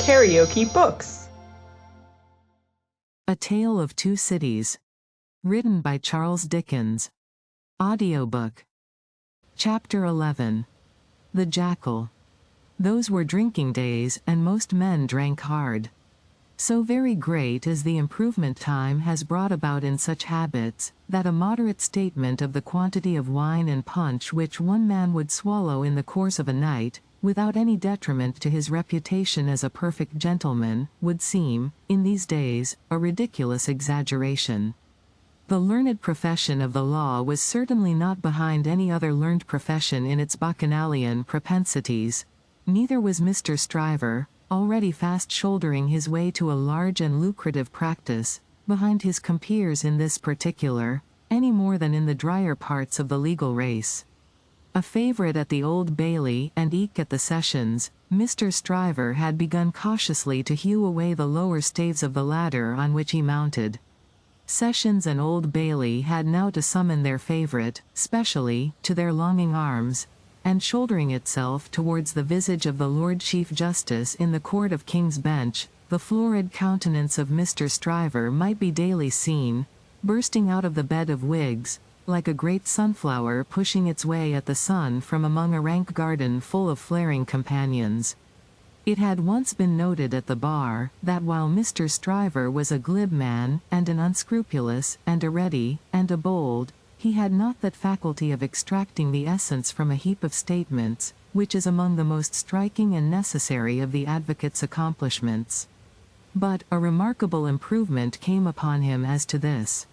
KaraokeBooks. A Tale of Two Cities. Written by Charles Dickens. Audiobook. Chapter 11. The Jackal. Those were drinking days, and most men drank hard. So very great is the improvement time has brought about in such habits, that a moderate statement of the quantity of wine and punch which one man would swallow in the course of a night, without any detriment to his reputation as a perfect gentleman, would seem, in these days, a ridiculous exaggeration. The learned profession of the law was certainly not behind any other learned profession in its bacchanalian propensities. Neither was Mr. Stryver, already fast shouldering his way to a large and lucrative practice, behind his compeers in this particular, any more than in the drier parts of the legal race. A favourite at the Old Bailey and eke at the Sessions, Mr. Stryver had begun cautiously to hew away the lower staves of the ladder on which he mounted. Sessions and Old Bailey had now to summon their favourite, specially, to their longing arms, and shouldering itself towards the visage of the Lord Chief Justice in the Court of King's Bench, the florid countenance of Mr. Stryver might be daily seen, bursting out of the bed of wigs, like a great sunflower pushing its way at the sun from among a rank garden full of flaring companions. It had once been noted at the bar, that while Mr. Stryver was a glib man, and an unscrupulous, and a ready, and a bold, he had not that faculty of extracting the essence from a heap of statements, which is among the most striking and necessary of the advocate's accomplishments. But a remarkable improvement came upon him as to this.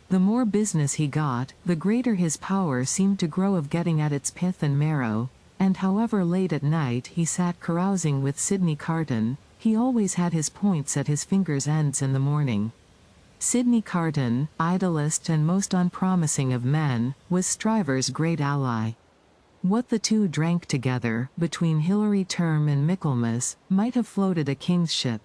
The more business he got, the greater his power seemed to grow of getting at its pith and marrow, and however late at night he sat carousing with Sidney Carton, he always had his points at his fingers' ends in the morning. Sidney Carton, idlest and most unpromising of men, was Stryver's great ally. What the two drank together, between Hilary Term and Michaelmas, might have floated a king's ship.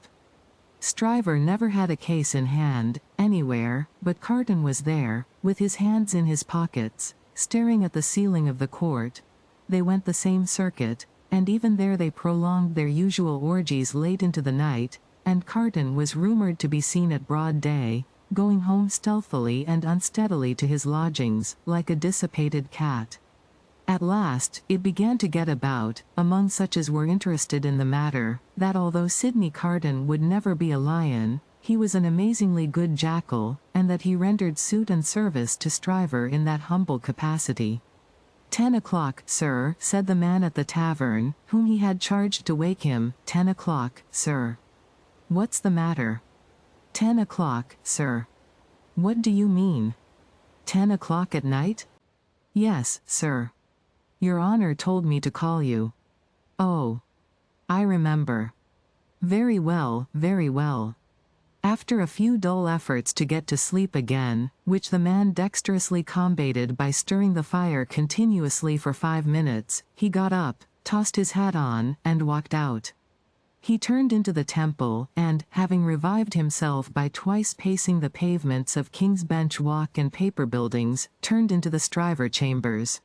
Stryver never had a case in hand, anywhere, but Carton was there, with his hands in his pockets, staring at the ceiling of the court. They went the same circuit, and even there they prolonged their usual orgies late into the night, and Carton was rumoured to be seen at broad day, going home stealthily and unsteadily to his lodgings, like a dissipated cat. At last, it began to get about, among such as were interested in the matter, that although Sidney Carton would never be a lion, he was an amazingly good jackal, and that he rendered suit and service to Stryver in that humble capacity. 10 o'clock, sir, said the man at the tavern, whom he had charged to wake him. 10 o'clock, sir. What's the matter? 10 o'clock, sir. What do you mean? 10 o'clock at night? Yes, sir. Your Honor told me to call you. Oh. I remember. Very well, very well. After a few dull efforts to get to sleep again, which the man dexterously combated by stirring the fire continuously for 5 minutes, he got up, tossed his hat on, and walked out. He turned into the Temple, and, having revived himself by twice pacing the pavements of King's Bench Walk and Paper Buildings, turned into the Stryver chambers.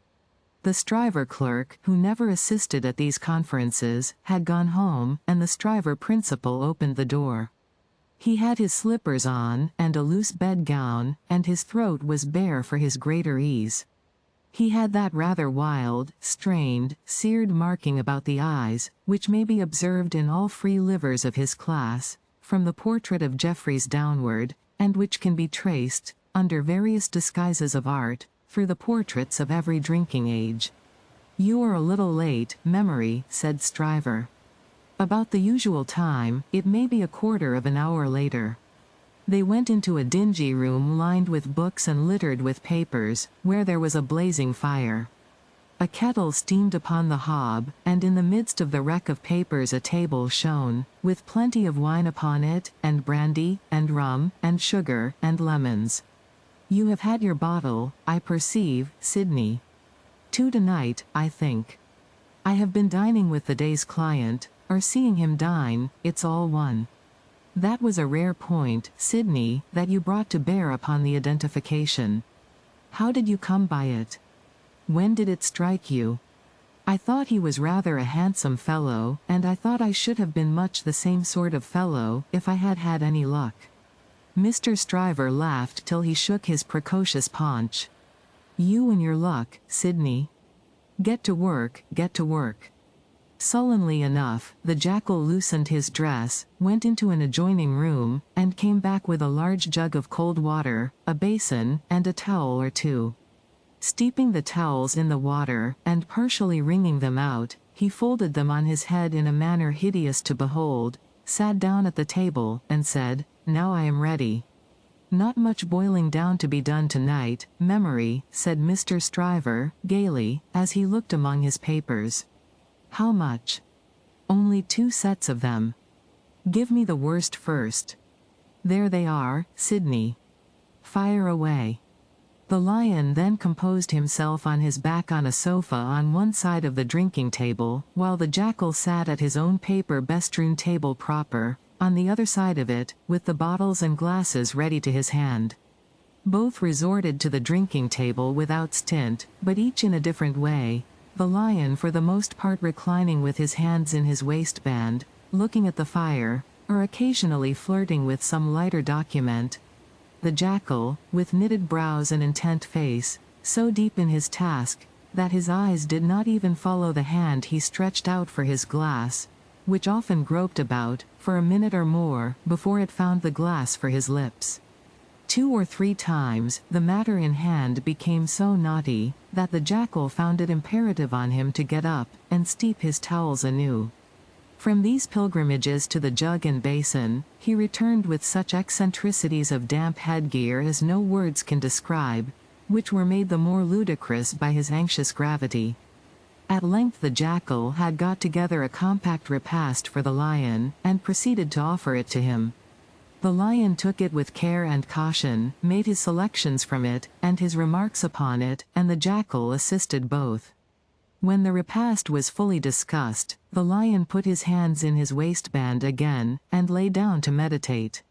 The Stryver clerk, who never assisted at these conferences, had gone home, and the Stryver principal opened the door. He had his slippers on, and a loose bed-gown, and his throat was bare for his greater ease. He had that rather wild, strained, seared marking about the eyes, which may be observed in all free livers of his class, from the portrait of Jeffreys downward, and which can be traced, under various disguises of art, through the portraits of every drinking age. You are a little late, Memory, said Stryver. About the usual time, it may be a quarter of an hour later. They went into a dingy room lined with books and littered with papers, where there was a blazing fire. A kettle steamed upon the hob, and in the midst of the wreck of papers a table shone, with plenty of wine upon it, and brandy, and rum, and sugar, and lemons. You have had your bottle, I perceive, Sidney. 2 tonight, I think. I have been dining with the day's client, or seeing him dine, it's all one. That was a rare point, Sidney, that you brought to bear upon the identification. How did you come by it? When did it strike you? I thought he was rather a handsome fellow, and I thought I should have been much the same sort of fellow, if I had had any luck. Mr. Stryver laughed till he shook his precocious paunch. You and your luck, Sidney. Get to work, get to work. Sullenly enough, the jackal loosened his dress, went into an adjoining room, and came back with a large jug of cold water, a basin, and a towel or two. Steeping the towels in the water, and partially wringing them out, he folded them on his head in a manner hideous to behold, sat down at the table, and said, Now I am ready. Not much boiling down to be done tonight, memory, said Mr. Stryver, gaily, as he looked among his papers. How much? Only 2 sets of them. Give me the worst first. There they are, Sidney. Fire away. The lion then composed himself on his back on a sofa on one side of the drinking table, while the jackal sat at his own paper bestrewn table proper, on the other side of it, with the bottles and glasses ready to his hand. Both resorted to the drinking table without stint, but each in a different way, the lion for the most part reclining with his hands in his waistband, looking at the fire, or occasionally flirting with some lighter document. The jackal, with knitted brows and intent face, so deep in his task, that his eyes did not even follow the hand he stretched out for his glass, which often groped about, for a minute or more, before it found the glass for his lips. 2 or 3 times, the matter in hand became so knotty, that the jackal found it imperative on him to get up, and steep his towels anew. From these pilgrimages to the jug and basin, he returned with such eccentricities of damp headgear as no words can describe, which were made the more ludicrous by his anxious gravity. At length the jackal had got together a compact repast for the lion, and proceeded to offer it to him. The lion took it with care and caution, made his selections from it, and his remarks upon it, and the jackal assisted both. When the repast was fully discussed, the lion put his hands in his waistband again, and lay down to meditate.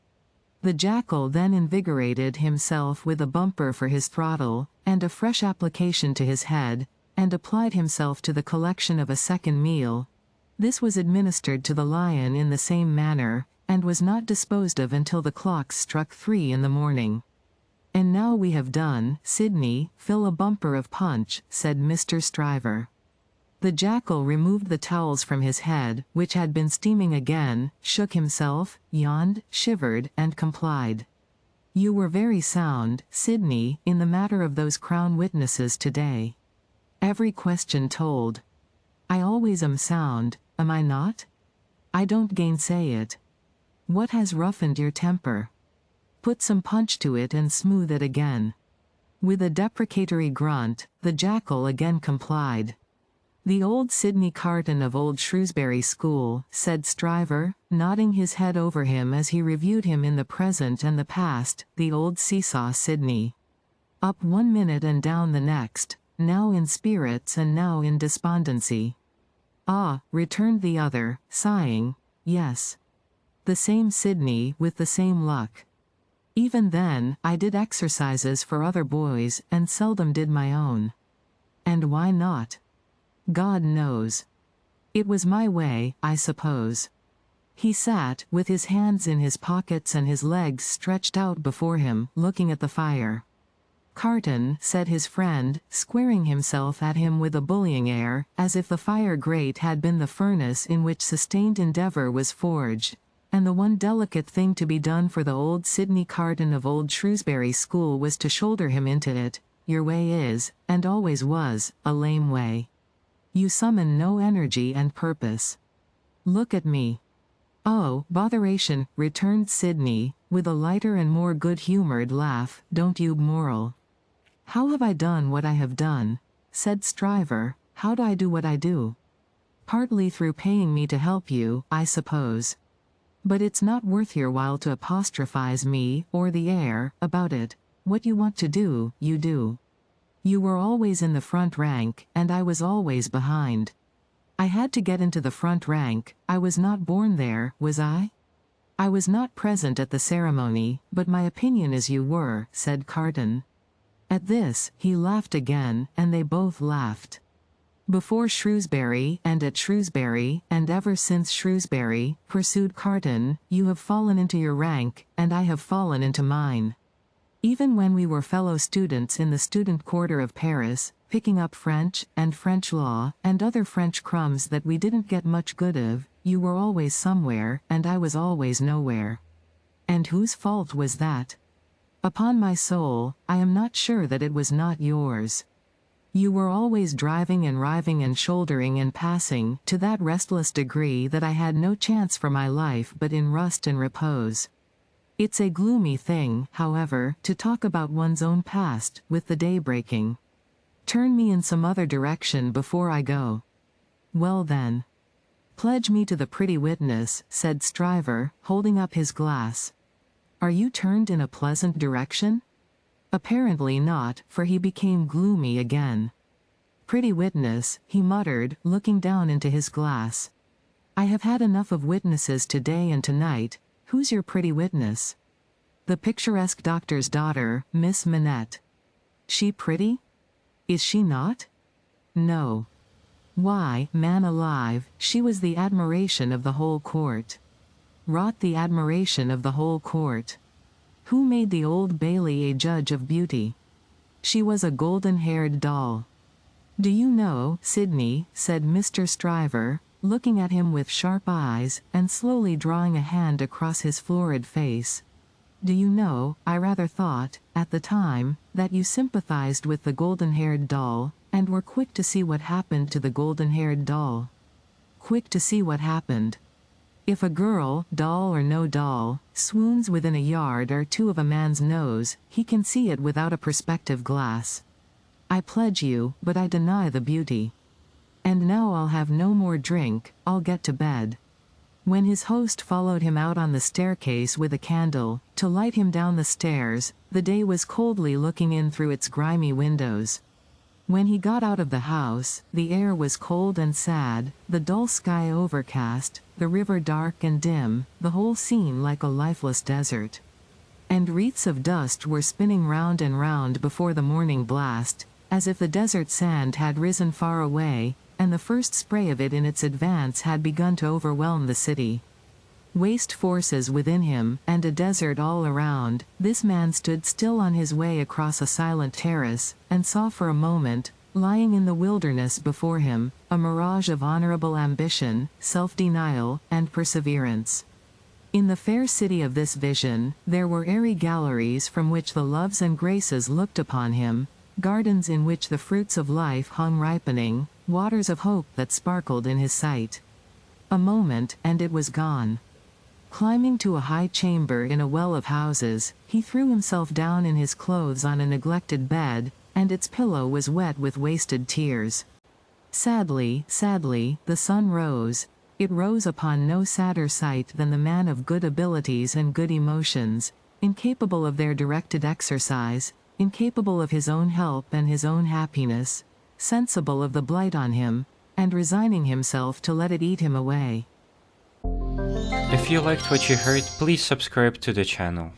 The jackal then invigorated himself with a bumper for his throttle, and a fresh application to his head, and applied himself to the collection of a second meal. This was administered to the lion in the same manner, and was not disposed of until the clocks struck 3 in the morning. And now we have done, Sidney, fill a bumper of punch, said Mr. Stryver. The jackal removed the towels from his head, which had been steaming again, shook himself, yawned, shivered, and complied. You were very sound, Sidney, in the matter of those crown witnesses today. Every question told. I always am sound, am I not? I don't gainsay it. What has roughened your temper? Put some punch to it and smooth it again. With a deprecatory grunt, the jackal again complied. The old Sidney Carton of old Shrewsbury School, said Stryver, nodding his head over him as he reviewed him in the present and the past, the old seesaw Sidney. Up 1 minute and down the next, now in spirits and now in despondency. Ah, returned the other, sighing, yes. The same Sidney with the same luck. Even then, I did exercises for other boys, and seldom did my own. And why not? God knows. It was my way, I suppose. He sat, with his hands in his pockets and his legs stretched out before him, looking at the fire. Carton, said his friend, squaring himself at him with a bullying air, as if the fire grate had been the furnace in which sustained endeavour was forged, and the one delicate thing to be done for the old Sidney Carton of old Shrewsbury School was to shoulder him into it. Your way is, and always was, a lame way. You summon no energy and purpose. Look at me. Oh, botheration, returned Sidney, with a lighter and more good-humoured laugh, don't you moral. How have I done what I have done? Said Stryver, how do I do what I do? Partly through paying me to help you, I suppose. But it's not worth your while to apostrophize me, or the air, about it. What you want to do, you do. You were always in the front rank, and I was always behind. I had to get into the front rank, I was not born there, was I? I was not present at the ceremony, but my opinion is you were, said Carton. At this, he laughed again, and they both laughed. Before Shrewsbury and at Shrewsbury, and ever since Shrewsbury, pursued Carton, you have fallen into your rank, and I have fallen into mine. Even when we were fellow students in the student quarter of Paris, picking up French, and French law, and other French crumbs that we didn't get much good of, you were always somewhere, and I was always nowhere. And whose fault was that? Upon my soul, I am not sure that it was not yours. You were always driving and riving and shouldering and passing, to that restless degree that I had no chance for my life but in rust and repose. It's a gloomy thing, however, to talk about one's own past, with the day breaking. Turn me in some other direction before I go. Well then. Pledge me to the pretty witness, said Stryver, holding up his glass. Are you turned in a pleasant direction? Apparently not, for he became gloomy again. Pretty witness, he muttered, looking down into his glass. I have had enough of witnesses today and tonight. Who's your pretty witness? The picturesque doctor's daughter, Miss Manette. She pretty? Is she not? No. Why, man alive, she was the admiration of the whole court. Wrought the admiration of the whole court. Who made the Old Bailey a judge of beauty? She was a golden-haired doll. Do you know, Sidney, said Mr. Stryver, looking at him with sharp eyes, and slowly drawing a hand across his florid face. Do you know, I rather thought, at the time, that you sympathized with the golden-haired doll, and were quick to see what happened to the golden-haired doll. Quick to see what happened. If a girl, doll or no doll, swoons within a yard or two of a man's nose, he can see it without a perspective glass. I pledge you, but I deny the beauty. And now I'll have no more drink, I'll get to bed. When his host followed him out on the staircase with a candle, to light him down the stairs, the day was coldly looking in through its grimy windows. When he got out of the house, the air was cold and sad, the dull sky overcast, the river dark and dim, the whole scene like a lifeless desert. And wreaths of dust were spinning round and round before the morning blast, as if the desert sand had risen far away, and the first spray of it in its advance had begun to overwhelm the city. Waste forces within him, and a desert all around, this man stood still on his way across a silent terrace, and saw for a moment, lying in the wilderness before him, a mirage of honorable ambition, self-denial, and perseverance. In the fair city of this vision, there were airy galleries from which the Loves and Graces looked upon him, gardens in which the fruits of life hung ripening, waters of hope that sparkled in his sight. A moment, and it was gone. Climbing to a high chamber in a well of houses, he threw himself down in his clothes on a neglected bed, and its pillow was wet with wasted tears. Sadly, sadly, the sun rose. It rose upon no sadder sight than the man of good abilities and good emotions, incapable of their directed exercise, incapable of his own help and his own happiness, sensible of the blight on him, and resigning himself to let it eat him away. If you liked what you heard, please subscribe to the channel.